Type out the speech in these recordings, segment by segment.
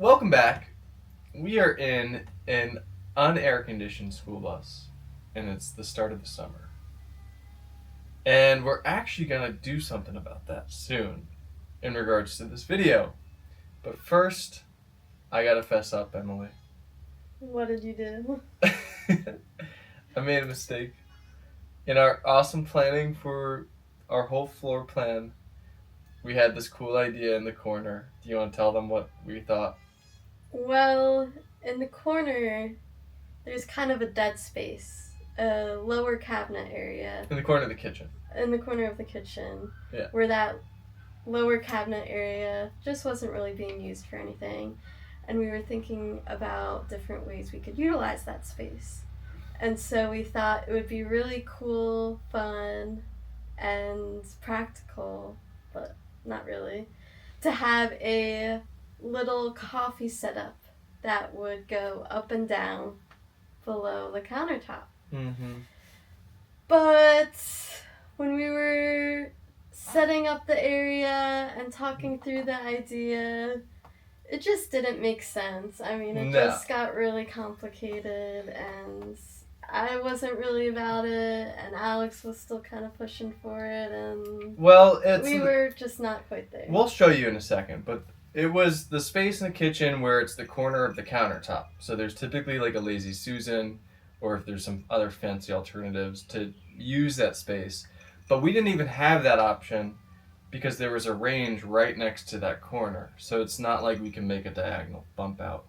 welcome back. We are in an unair conditioned school bus, and it's the start of the summer. And we're actually going to do something about that soon in regards to this video. But first, I got to fess up, Emily. What did you do? I made a mistake. In our awesome planning for our whole floor plan, we had this cool idea in the corner. Do you want to tell them what we thought? Well, in the corner, there's kind of a dead space, a lower cabinet area In the corner of the kitchen. in the corner of the kitchen, Yeah. where that lower cabinet area just wasn't really being used for anything. And we were thinking about different ways we could utilize that space. And so we thought it would be really cool, fun, and practical, but not really, to have a little coffee setup that would go up and down below the countertop. Mm-hmm. But when we were setting up the area and talking through the idea, it just didn't make sense. I mean, it No. just got really complicated, and I wasn't really about it, and Alex was still kind of pushing for it, and Well, we were just not quite there. We'll show you in a second, but it was the space in the kitchen where it's the corner of the countertop. So there's typically like a Lazy Susan, or if there's some other fancy alternatives to use that space. But we didn't even have that option because there was a range right next to that corner. So it's not like we can make a diagonal bump out.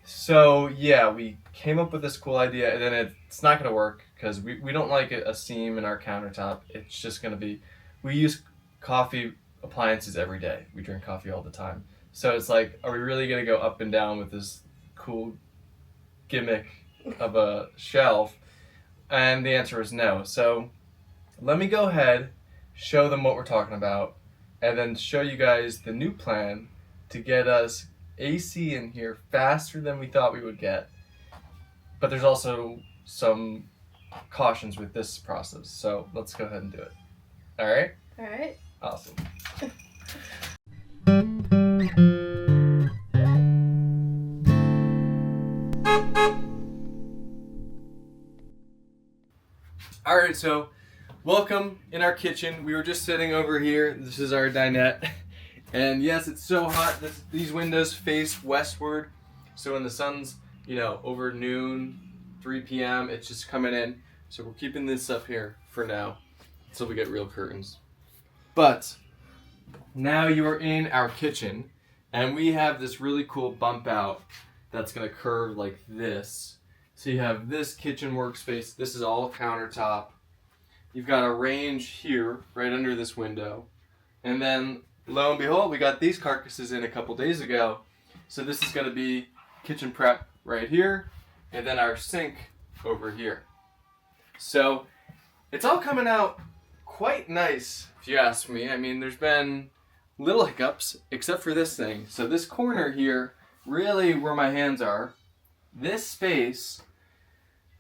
So yeah, we came up with this cool idea, and then it's not going to work because we don't like a seam in our countertop. It's just going to be, we use coffee appliances every day. We drink coffee all the time. So it's like, are we really going to go up and down with this cool gimmick of a shelf? And the answer is no. So let me go ahead, show them what we're talking about, and then show you guys the new plan to get us AC in here faster than we thought we would get. But there's also some cautions with this process. So let's go ahead and do it. All right? All right. Awesome. All right, so welcome in our kitchen. We were just sitting over here. This is our dinette. And yes, it's so hot. These windows face westward. So when the sun's, over noon, 3 p.m., it's just coming in. So we're keeping this up here for now until we get real curtains. But now you are in our kitchen, and we have this really cool bump out that's going to curve like this. So you have this kitchen workspace. This is all countertop. You've got a range here, right under this window. And then, lo and behold, we got these carcasses in a couple days ago. So this is going to be kitchen prep right here, and then our sink over here. So it's all coming out quite nice, if you ask me. I mean, there's been little hiccups, except for this thing. So this corner here, really where my hands are, this space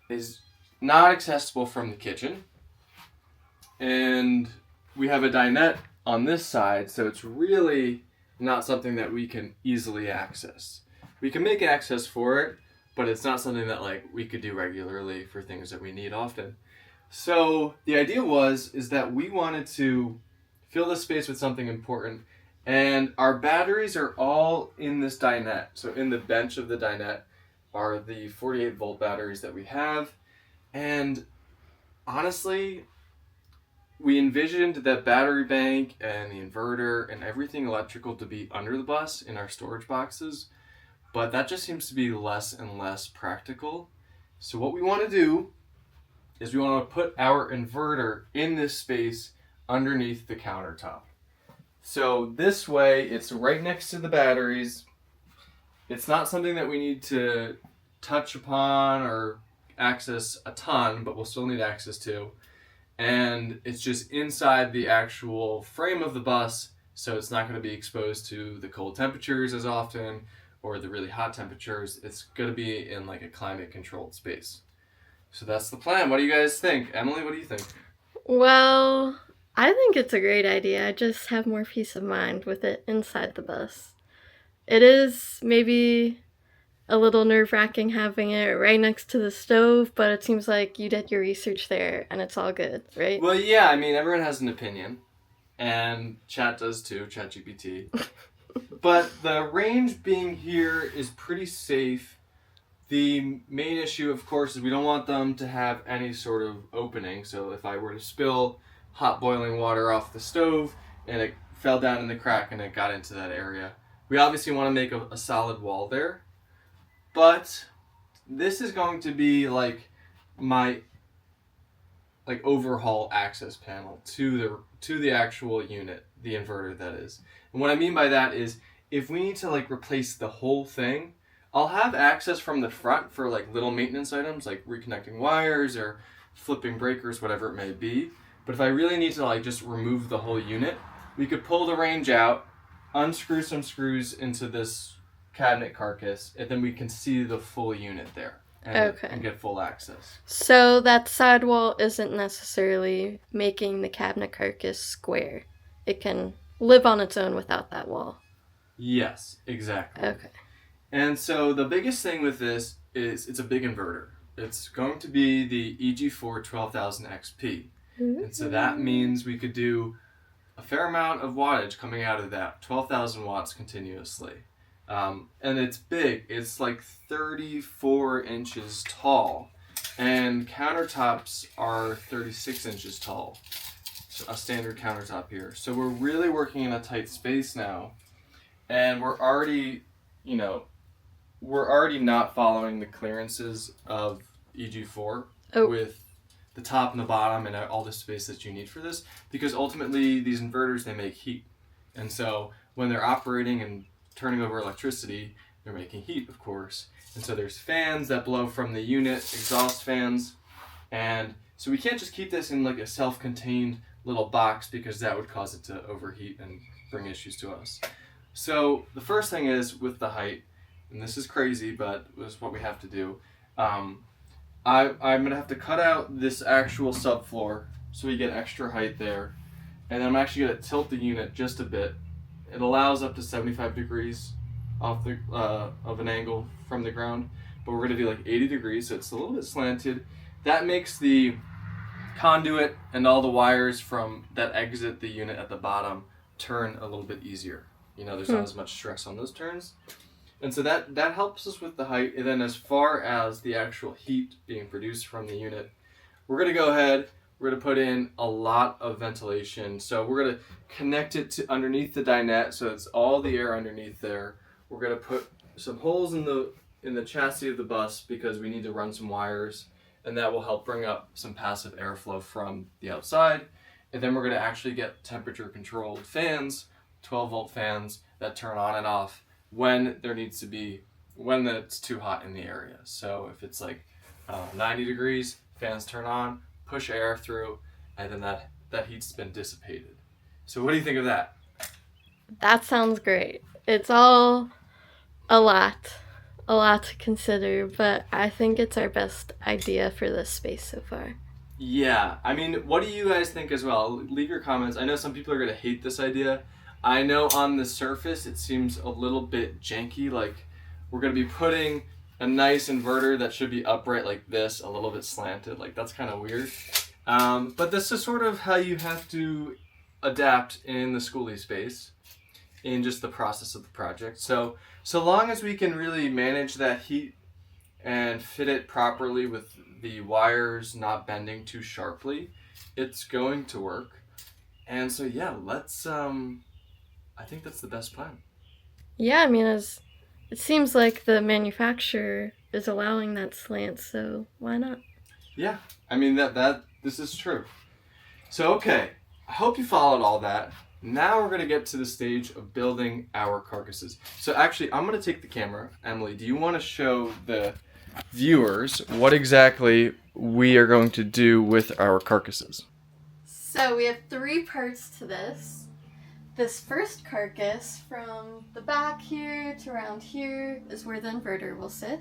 is not accessible from the kitchen. And we have a dinette on this side, so it's really not something that we can easily access. We can make access for it, but it's not something that we could do regularly for things that we need often. So the idea is that we wanted to fill this space with something important, and our batteries are all in this dinette. So in the bench of the dinette are the 48 volt batteries that we have, and honestly, we envisioned that battery bank and the inverter and everything electrical to be under the bus in our storage boxes, but that just seems to be less and less practical. So what we want to do is we want to put our inverter in this space underneath the countertop. So this way, it's right next to the batteries. It's not something that we need to touch upon or access a ton, but we'll still need access to. And it's just inside the actual frame of the bus, so it's not going to be exposed to the cold temperatures as often or the really hot temperatures. It's going to be in a climate controlled space. So that's the plan. What do you guys think? Emily, what do you think? Well, I think it's a great idea. I just have more peace of mind with it inside the bus. It is maybe a little nerve-wracking having it right next to the stove, but it seems like you did your research there and it's all good, right? Well, yeah, I mean, everyone has an opinion, and chat does too, ChatGPT. But the range being here is pretty safe. The main issue, of course, is we don't want them to have any sort of opening. So if I were to spill hot boiling water off the stove and it fell down in the crack and it got into that area, we obviously want to make a solid wall there. But this is going to be like my overhaul access panel to the actual unit, the inverter that is. And what I mean by that is if we need to replace the whole thing, I'll have access from the front for little maintenance items like reconnecting wires or flipping breakers, whatever it may be. But if I really need to just remove the whole unit, we could pull the range out, unscrew some screws into this cabinet carcass, and then we can see the full unit there and get full access. So that sidewall isn't necessarily making the cabinet carcass square. It can live on its own without that wall. Yes, exactly. Okay. And so the biggest thing with this is it's a big inverter. It's going to be the EG4 12000 XP. And so that means we could do a fair amount of wattage coming out of that, 12,000 watts continuously. And it's big. It's 34 inches tall. And countertops are 36 inches tall. So a standard countertop here. So we're really working in a tight space now. And we're already not following the clearances of EG4 with the top and the bottom and all the space that you need for this, because ultimately these inverters, they make heat. And so when they're operating and turning over electricity, they're making heat, of course. And so there's fans that blow from the unit, exhaust fans. And so we can't just keep this in a self-contained little box, because that would cause it to overheat and bring issues to us. So the first thing is with the height, and this is crazy, but this is what we have to do. I'm going to have to cut out this actual subfloor so we get extra height there. And then I'm actually going to tilt the unit just a bit. It allows up to 75 degrees off of an angle from the ground, but we're going to do 80 degrees, so it's a little bit slanted. That makes the conduit and all the wires from that exit the unit at the bottom turn a little bit easier. There's not as much stress on those turns. And so that helps us with the height. And then as far as the actual heat being produced from the unit, we're going to go ahead, we're going to put in a lot of ventilation. So we're going to connect it to underneath the dinette, so it's all the air underneath there. We're going to put some holes in the chassis of the bus, because we need to run some wires, and that will help bring up some passive airflow from the outside. And then we're going to actually get temperature controlled fans, 12-volt fans that turn on and off when it's too hot in the area. So if it's 90 degrees, fans turn on, push air through, and then that heat's been dissipated. So what do you think of that? That sounds great. It's all a lot to consider, but I think it's our best idea for this space so far. Yeah, I mean, what do you guys think as well? Leave your comments. I know some people are going to hate this idea. I know on the surface it seems a little bit janky, we're going to be putting a nice inverter that should be upright like this, a little bit slanted, that's kind of weird. But this is sort of how you have to adapt in the schoolie space, in just the process of the project. So long as we can really manage that heat and fit it properly with the wires not bending too sharply, it's going to work. And so yeah, let's I think that's the best plan. Yeah, I mean, it seems like the manufacturer is allowing that slant, so why not? Yeah, I mean, this is true. So, okay, I hope you followed all that. Now we're going to get to the stage of building our carcasses. So actually, I'm going to take the camera. Emily, do you want to show the viewers what exactly we are going to do with our carcasses? So we have 3 parts to this. This first carcass, from the back here to around here, is where the inverter will sit.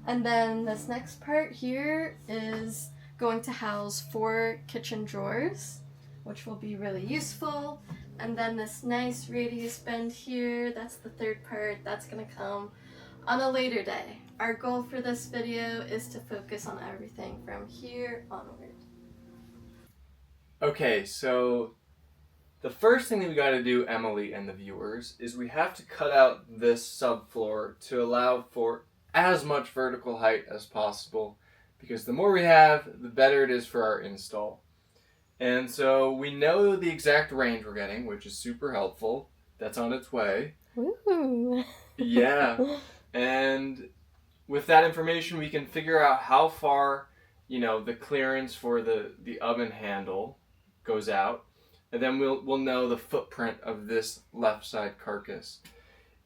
And then this next part here is going to house 4 kitchen drawers, which will be really useful. And then this nice radius bend here, that's the third part, that's gonna come on a later day. Our goal for this video is to focus on everything from here onward. Okay, so the first thing that we got to do, Emily and the viewers, is we have to cut out this subfloor to allow for as much vertical height as possible, because the more we have, the better it is for our install. And so we know the exact range we're getting, which is super helpful. That's on its way. Woo! Yeah. And with that information, we can figure out how far, the clearance for the oven handle goes out. And then we'll know the footprint of this left side carcass.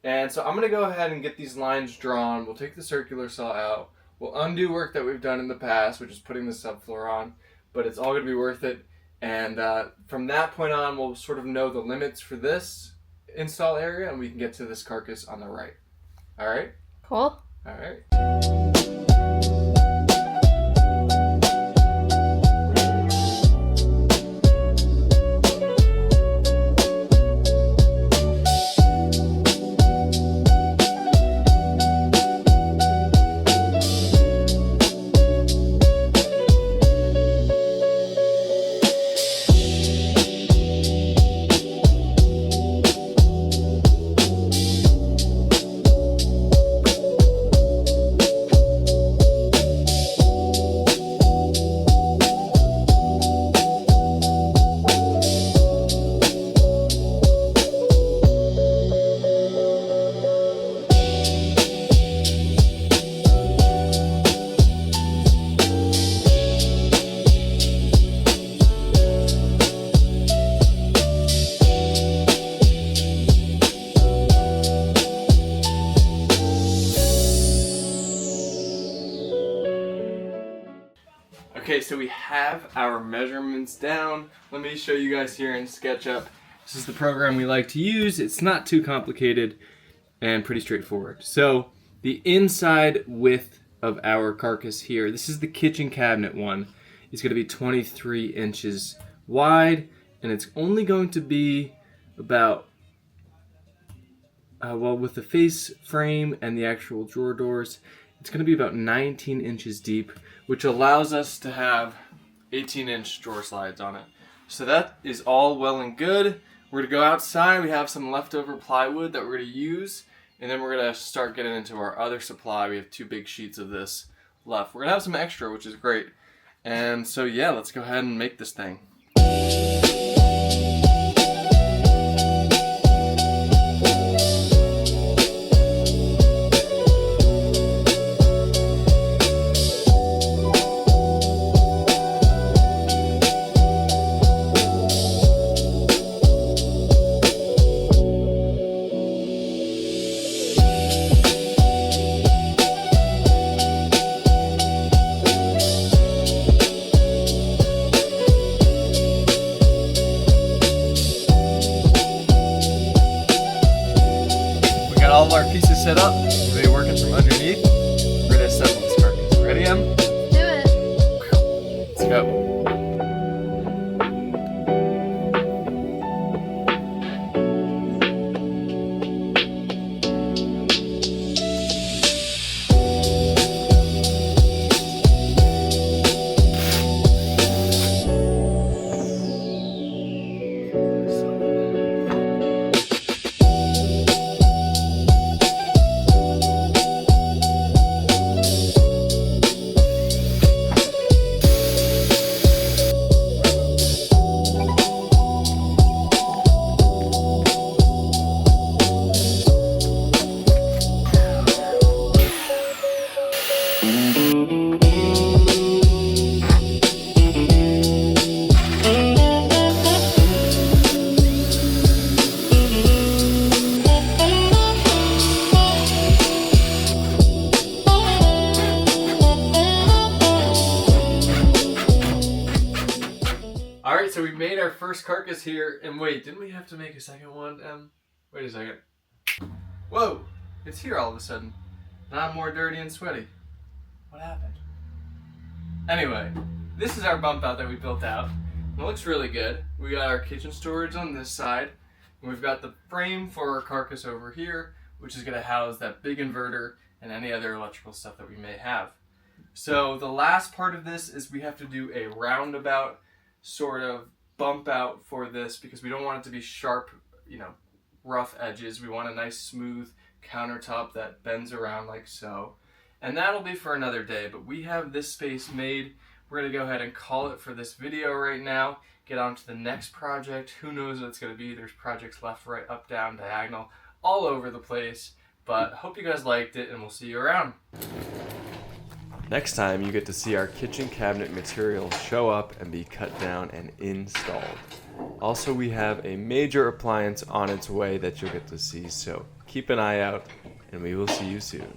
And so I'm going to go ahead and get these lines drawn. We'll take the circular saw out. We'll undo work that we've done in the past, which is putting the subfloor on. But it's all going to be worth it. And from that point on, we'll sort of know the limits for this install area, and we can get to this carcass on the right. All right? Cool. All right. Okay, so we have our measurements down. Let me show you guys here in SketchUp. This is the program we like to use. It's not too complicated and pretty straightforward. So the inside width of our carcass here, this is the kitchen cabinet one, is going to be 23 inches wide, and it's only going to be about, with the face frame and the actual drawer doors, it's going to be about 19 inches deep, which allows us to have 18-inch drawer slides on it. So that is all well and good. We're going to go outside. We have some leftover plywood that we're going to use, and then we're going to start getting into our other supply. We have 2 big sheets of this left. We're going to have some extra, which is great. And so yeah, let's go ahead and make this thing. All of our pieces set up. We're gonna be working from underneath. We're gonna assemble this carcass. Ready, Em? Do it. Let's go. Alright, so we made our first carcass here, and wait, didn't we have to make a second one, Em? Wait a second. Whoa! It's here all of a sudden. Now I'm more dirty and sweaty. What happened? Anyway, this is our bump out that we built out. It looks really good. We got our kitchen storage on this side. And we've got the frame for our carcass over here, which is going to house that big inverter and any other electrical stuff that we may have. So the last part of this is we have to do a roundabout sort of bump out for this because we don't want it to be sharp, rough edges. We want a nice smooth countertop that bends around like so. And that'll be for another day, but we have this space made. We're going to go ahead and call it for this video right now. Get on to the next project. Who knows what it's going to be. There's projects left, right, up, down, diagonal, all over the place. But hope you guys liked it, and we'll see you around. Next time, you get to see our kitchen cabinet materials show up and be cut down and installed. Also, we have a major appliance on its way that you'll get to see, so keep an eye out, and we will see you soon.